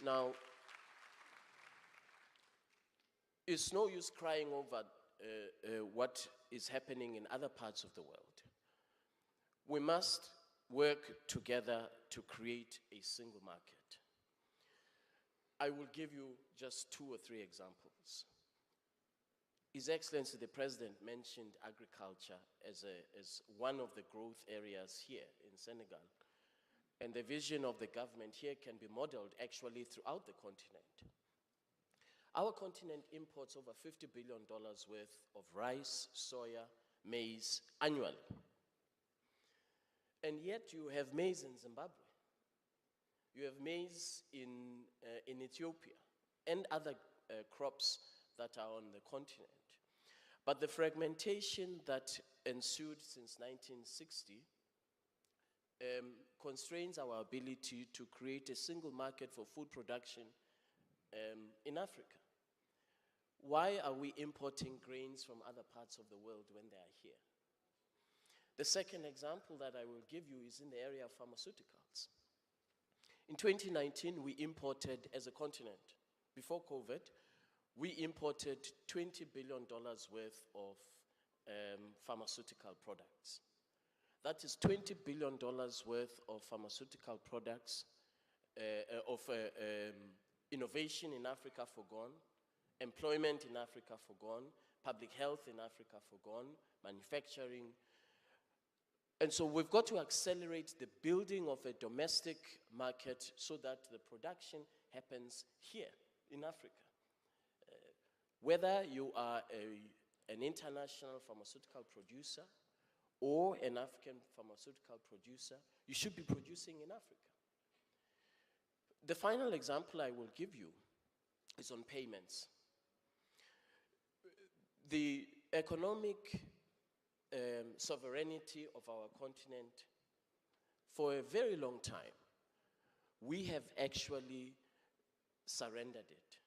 Now, it's no use crying over what is happening in other parts of the world. We must work together to create a single market. I will give you just 2 or 3 examples. His Excellency the President mentioned agriculture as one of the growth areas here in Senegal. And the vision of the government here can be modeled actually throughout the continent. Our continent imports over $50 billion worth of rice, soya, maize annually. And yet you have maize in Zimbabwe. You have maize in Ethiopia and other crops that are on the continent. But the fragmentation that ensued since 1960 constrains our ability to create a single market for food production in Africa. Why are we importing grains from other parts of the world when they are here? The second example that I will give you is in the area of pharmaceuticals. In 2019, we imported, as a continent, before COVID, we imported $20 billion worth of pharmaceutical products. That is $20 billion worth of pharmaceutical products, innovation in Africa forgone, employment in Africa forgone, public health in Africa forgone, manufacturing. And so we've got to accelerate the building of a domestic market so that the production happens here in Africa. Whether you are an international pharmaceutical producer or an African pharmaceutical producer, you should be producing in Africa. The final example I will give you is on payments. The economic sovereignty of our continent, for a very long time, we have actually surrendered it.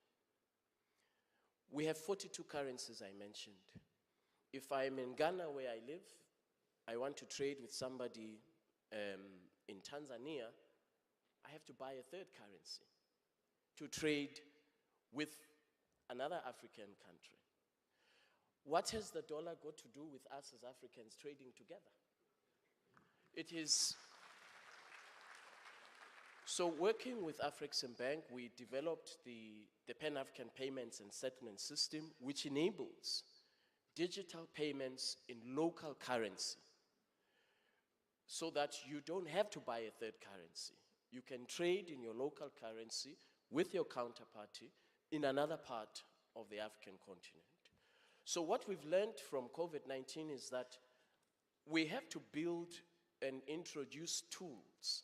We have 42 currencies, I mentioned. If I'm in Ghana, where I live, I want to trade with somebody in Tanzania, I have to buy a third currency to trade with another African country. What has the dollar got to do with us as Africans trading together? It is... So working with Afreximbank, we developed the Pan-African Payments and Settlement System, which enables digital payments in local currency so that you don't have to buy a third currency. You can trade in your local currency with your counterparty in another part of the African continent. So what we've learned from COVID-19 is that we have to build and introduce tools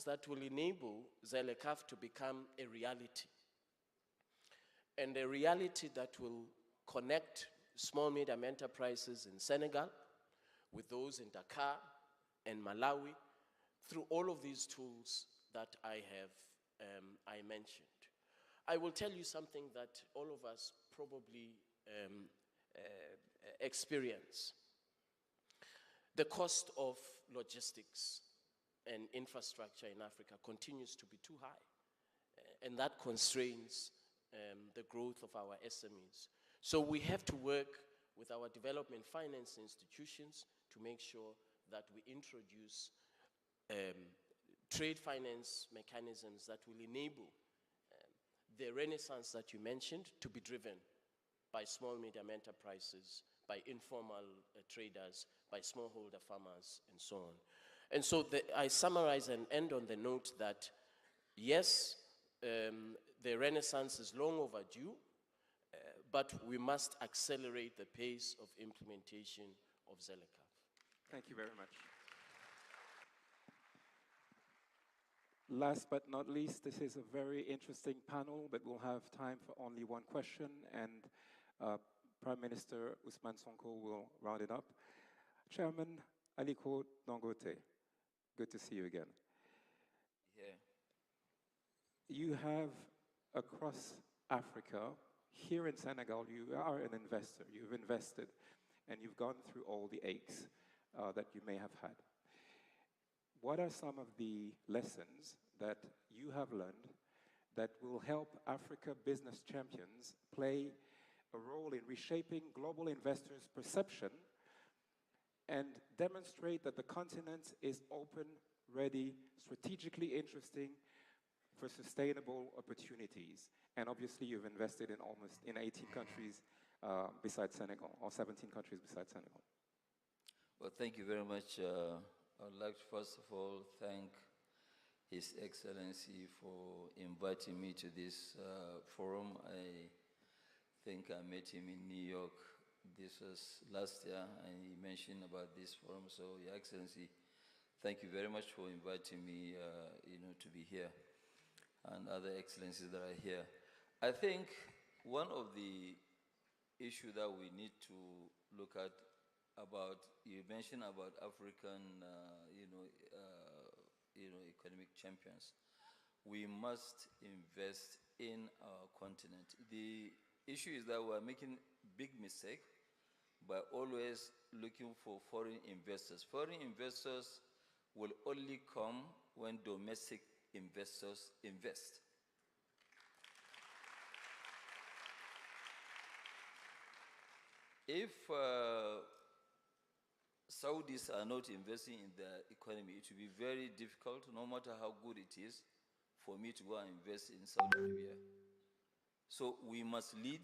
that will enable ZLECAf to become a reality, and a reality that will connect small medium enterprises in Senegal with those in Dakar and Malawi through all of these tools that I mentioned. I will tell you something that all of us probably experience. The cost of logistics and infrastructure in Africa continues to be too high, and that constrains the growth of our SMEs. So we have to work with our development finance institutions to make sure that we introduce trade finance mechanisms that will enable the renaissance that you mentioned to be driven by small medium enterprises, by informal traders, by smallholder farmers, and so on. And so I summarize and end on the note that, yes, the renaissance is long overdue, but we must accelerate the pace of implementation of ZLECAf. Thank you very much. Last but not least, this is a very interesting panel, but we'll have time for only one question, and Prime Minister Ousmane Sonko will round it up. Chairman Aliko Dangote, good to see you again. Yeah. You have, across Africa, here in Senegal, you are an investor. You've invested, and you've gone through all the aches that you may have had. what are some of the lessons that you have learned that will help Africa business champions play a role in reshaping global investors' perception and demonstrate that the continent is open, ready, strategically interesting for sustainable opportunities? And obviously you've invested in almost 18 countries besides Senegal, or 17 countries besides Senegal. Well, thank you very much. I'd like to first of all thank His Excellency for inviting me to this forum. I think I met him in New York. This was last year, and he mentioned about this forum. So, Your Excellency, thank you very much for inviting me, to be here, and other excellencies that are here. I think one of the issues that we need to look at about, you mentioned about African, economic champions. We must invest in our continent. The issue is that we're making big mistake by always looking for foreign investors. Foreign investors will only come when domestic investors invest. If Saudis are not investing in the economy, it will be very difficult, no matter how good it is, for me to go and invest in Saudi Arabia. So we must lead,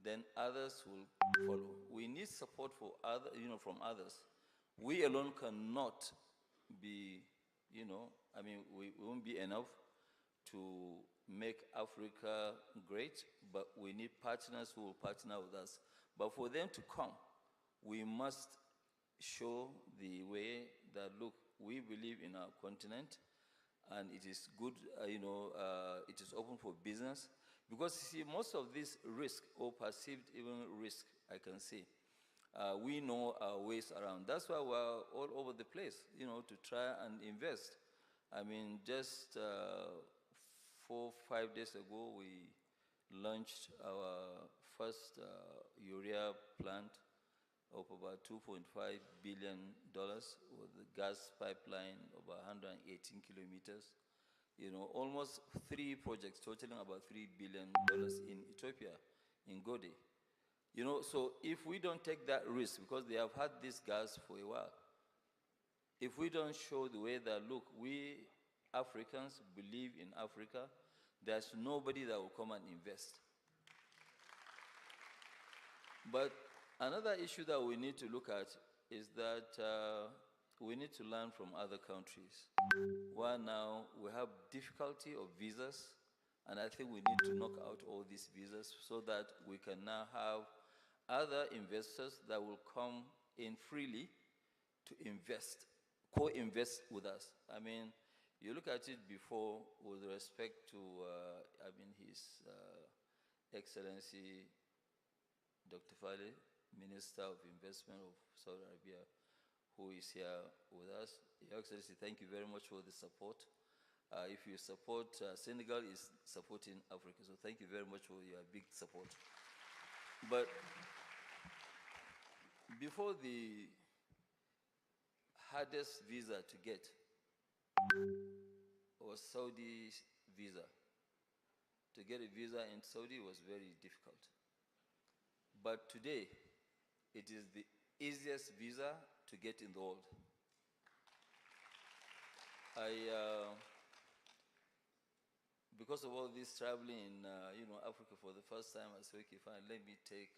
then others will follow. We need support for from others. We alone cannot be, we won't be enough to make Africa great, but we need partners who will partner with us. But for them to come, we must show the way that, look, we believe in our continent, and it is good, it is open for business. Because, you see, most of this risk, or perceived even risk, I can say, we know our ways around. That's why we're all over the place, to try and invest. I mean, just 4 or 5 days ago, we launched our first urea plant of about $2.5 billion with a gas pipeline of 118 kilometers. Almost 3 projects totaling about $3 billion in Ethiopia, in Gode. So if we don't take that risk, because they have had this gas for a while, if we don't show the way that, look, we Africans believe in Africa, there's nobody that will come and invest. But another issue that we need to look at is that we need to learn from other countries. Where now we have difficulty of visas, and I think we need to knock out all these visas so that we can now have other investors that will come in freely to invest, co-invest with us. I mean, you look at it before with respect to, His Excellency Dr. Fale, Minister of Investment of Saudi Arabia, who is here with us. Your Excellency, thank you very much for the support. If you support, Senegal is supporting Africa, so thank you very much for your big support. But before the hardest visa to get was Saudi's visa. To get a visa in Saudi was very difficult. But today, it is the easiest visa to get in the world. Because of all this traveling in Africa for the first time, I said, okay, fine, let me take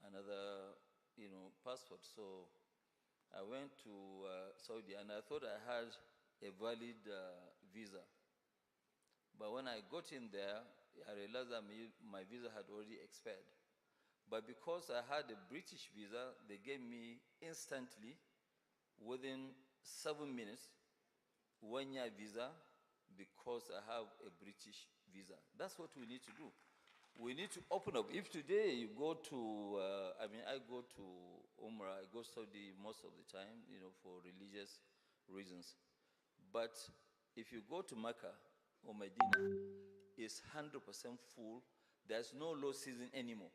another passport. So I went to Saudi, and I thought I had a valid visa. But when I got in there, I realized that my visa had already expired. But because I had a British visa, they gave me instantly, within 7 minutes, 1-year visa, because I have a British visa. That's what we need to do. We need to open up. If today you go to, I go to Umrah, I go Saudi most of the time, for religious reasons. But if you go to Mecca or Medina, it's 100% full. There's no low season anymore.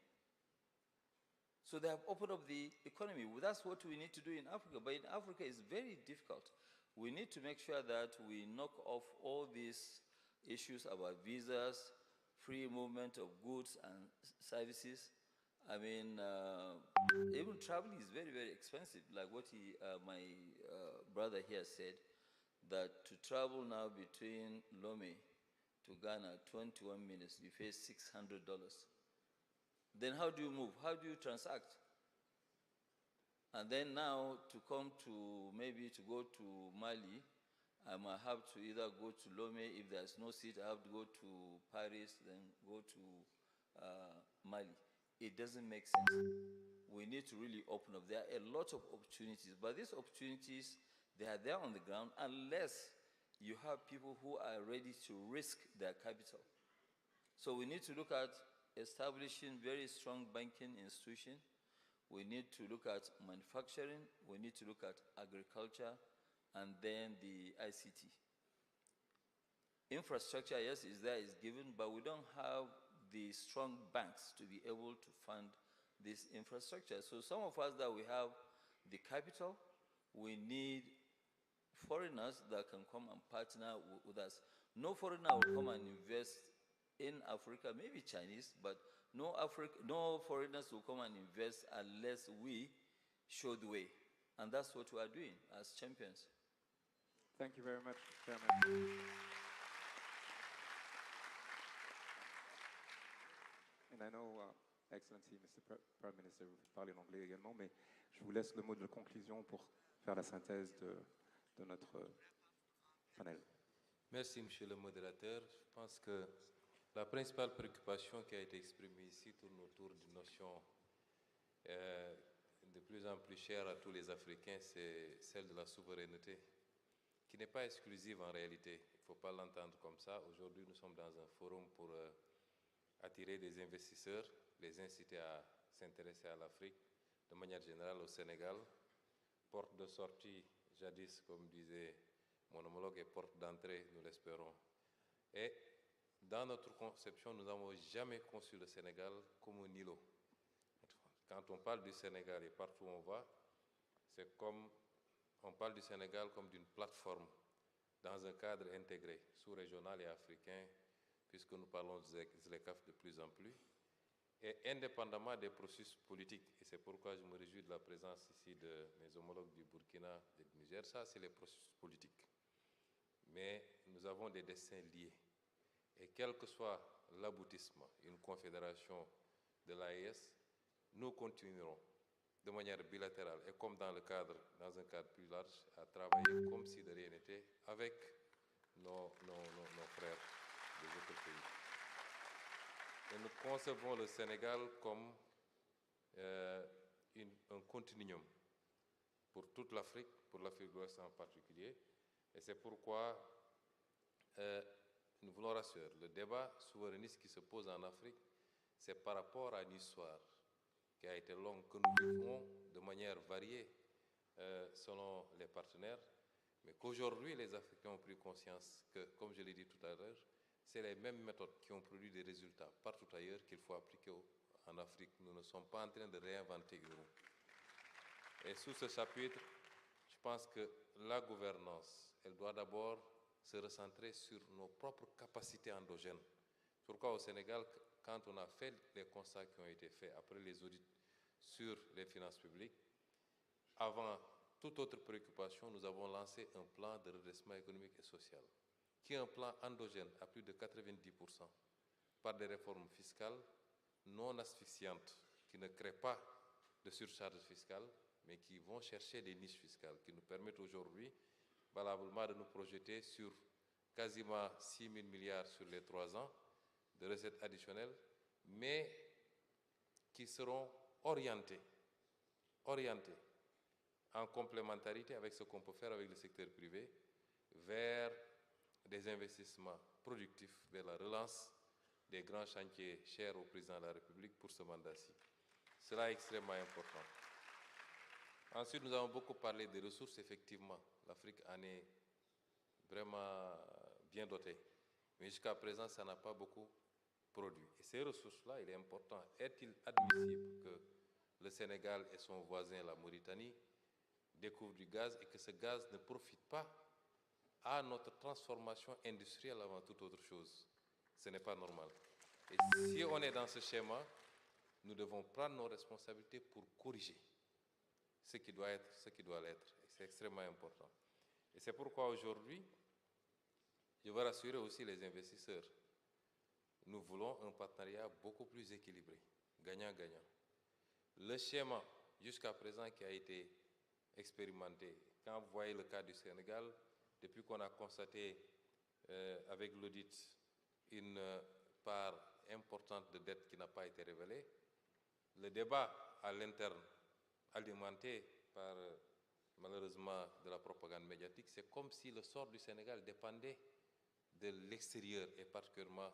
So they have opened up the economy. Well, that's what we need to do in Africa. But in Africa, it's very difficult. we need to make sure that we knock off all these issues about visas, free movement of goods and services. I mean, even traveling is very, very expensive. Like what my brother here said, that to travel now between Lome to Ghana, 21 minutes, you pay $600. Then how do you move? How do you transact? And then now to come to, maybe to go to Mali, I might have to either go to Lome. If there's no seat, I have to go to Paris, then go to Mali. It doesn't make sense. We need to really open up. There are a lot of opportunities, but these opportunities, they are there on the ground unless you have people who are ready to risk their capital. So we need to look at establishing very strong banking institutions. We need to look at manufacturing, we need to look at agriculture, and then the ICT. Infrastructure, yes, is there, is given, but we don't have the strong banks to be able to fund this infrastructure. So some of us that we have the capital, we need foreigners that can come and partner with us. No foreigner will come and invest in Africa, maybe Chinese, but no foreigners will come and invest unless we show the way. And that's what we are doing as champions. Thank you very much, Chairman. And I know, Excellency, Mr. Prime Minister, vous parlez l'anglais également, mais je vous laisse le mot de conclusion pour faire la synthèse de notre panel. Merci, Monsieur le modérateur. Je pense que la principale préoccupation qui a été exprimée ici tourne autour d'une notion de plus en plus chère à tous les Africains, c'est celle de la souveraineté, qui n'est pas exclusive en réalité. Il ne faut pas l'entendre comme ça. Aujourd'hui, nous sommes dans un forum pour attirer des investisseurs, les inciter à s'intéresser à l'Afrique, de manière générale au Sénégal. Porte de sortie, jadis, comme disait mon homologue, et porte d'entrée, nous l'espérons. Et dans notre conception, nous n'avons jamais conçu le Sénégal comme un îlot. Quand on parle du Sénégal et partout où on va, c'est comme on parle du Sénégal comme d'une plateforme dans un cadre intégré, sous-régional et africain, puisque nous parlons de ZLECAf de plus en plus, et indépendamment des processus politiques. Et c'est pourquoi je me réjouis de la présence ici de mes homologues du Burkina et du Niger. Ça, c'est les processus politiques. Mais nous avons des destins liés. Et quel que soit l'aboutissement, une confédération de l'AES, nous continuerons de manière bilatérale et comme dans un cadre plus large, à travailler comme si de rien n'était avec nos frères des autres pays. Et nous concevons le Sénégal comme un continuum pour toute l'Afrique, pour l'Afrique de l'Ouest en particulier. Et c'est pourquoi nous voulons rassurer. Le débat souverainiste qui se pose en Afrique, c'est par rapport à une histoire qui a été longue, que nous vivons de manière variée selon les partenaires, mais qu'aujourd'hui les Africains ont pris conscience que, comme je l'ai dit tout à l'heure, c'est les mêmes méthodes qui ont produit des résultats partout ailleurs qu'il faut appliquer en Afrique. Nous ne sommes pas en train de réinventer nous. Et sous ce chapitre, je pense que la gouvernance, elle doit d'abord se recentrer sur nos propres capacités endogènes. Pourquoi au Sénégal, quand on a fait les constats qui ont été faits après les audits sur les finances publiques, avant toute autre préoccupation, nous avons lancé un plan de redressement économique et social, qui est un plan endogène à plus de 90%, par des réformes fiscales non asphyxiantes, qui ne créent pas de surcharge fiscale, mais qui vont chercher des niches fiscales, qui nous permettent aujourd'hui, valablement, de nous projeter sur quasiment 6 000 milliards sur les 3 ans de recettes additionnelles, mais qui seront orientés en complémentarité avec ce qu'on peut faire avec le secteur privé, vers des investissements productifs, vers la relance des grands chantiers chers au président de la République pour ce mandat-ci. Cela est extrêmement important. Ensuite, nous avons beaucoup parlé des ressources, effectivement. L'Afrique en est vraiment bien dotée. Mais jusqu'à présent, ça n'a pas beaucoup produit. Et ces ressources-là, il est important. Est-il admissible que le Sénégal et son voisin, la Mauritanie, découvrent du gaz et que ce gaz ne profite pas à notre transformation industrielle avant toute autre chose. Ce n'est pas normal. Et si on est dans ce schéma, nous devons prendre nos responsabilités pour corriger ce qui doit être, ce qui doit l'être. C'est extrêmement important. Et c'est pourquoi aujourd'hui, je veux rassurer aussi les investisseurs. Nous voulons un partenariat beaucoup plus équilibré, gagnant-gagnant. Le schéma jusqu'à présent qui a été expérimenté, quand vous voyez le cas du Sénégal, depuis qu'on a constaté avec l'audit une part importante de dette qui n'a pas été révélée, le débat à l'interne, alimenté par malheureusement de la propagande médiatique, c'est comme si le sort du Sénégal dépendait de l'extérieur et particulièrement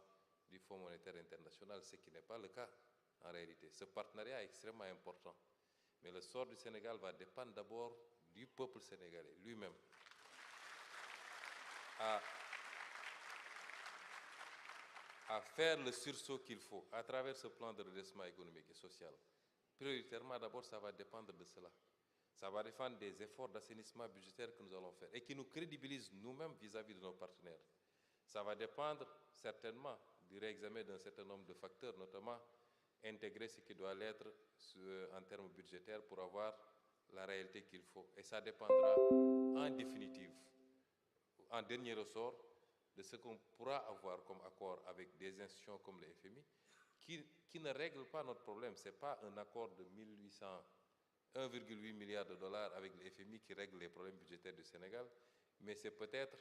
du Fonds monétaire international, ce qui n'est pas le cas en réalité. Ce partenariat est extrêmement important, mais le sort du Sénégal va dépendre d'abord du peuple sénégalais lui-même. À faire le sursaut qu'il faut à travers ce plan de redressement économique et social. Prioritairement, d'abord, ça va dépendre de cela. Ça va dépendre des efforts d'assainissement budgétaire que nous allons faire et qui nous crédibilisent nous-mêmes vis-à-vis de nos partenaires. Ça va dépendre certainement du réexamen d'un certain nombre de facteurs, notamment intégrer ce qui doit l'être en termes budgétaires pour avoir la réalité qu'il faut. Et ça dépendra en définitive, en dernier ressort, de ce qu'on pourra avoir comme accord avec des institutions comme le FMI, qui ne règlent pas notre problème. Ce n'est pas un accord de 1,8 milliard de dollars avec le FMI qui règle les problèmes budgétaires du Sénégal, mais c'est peut-être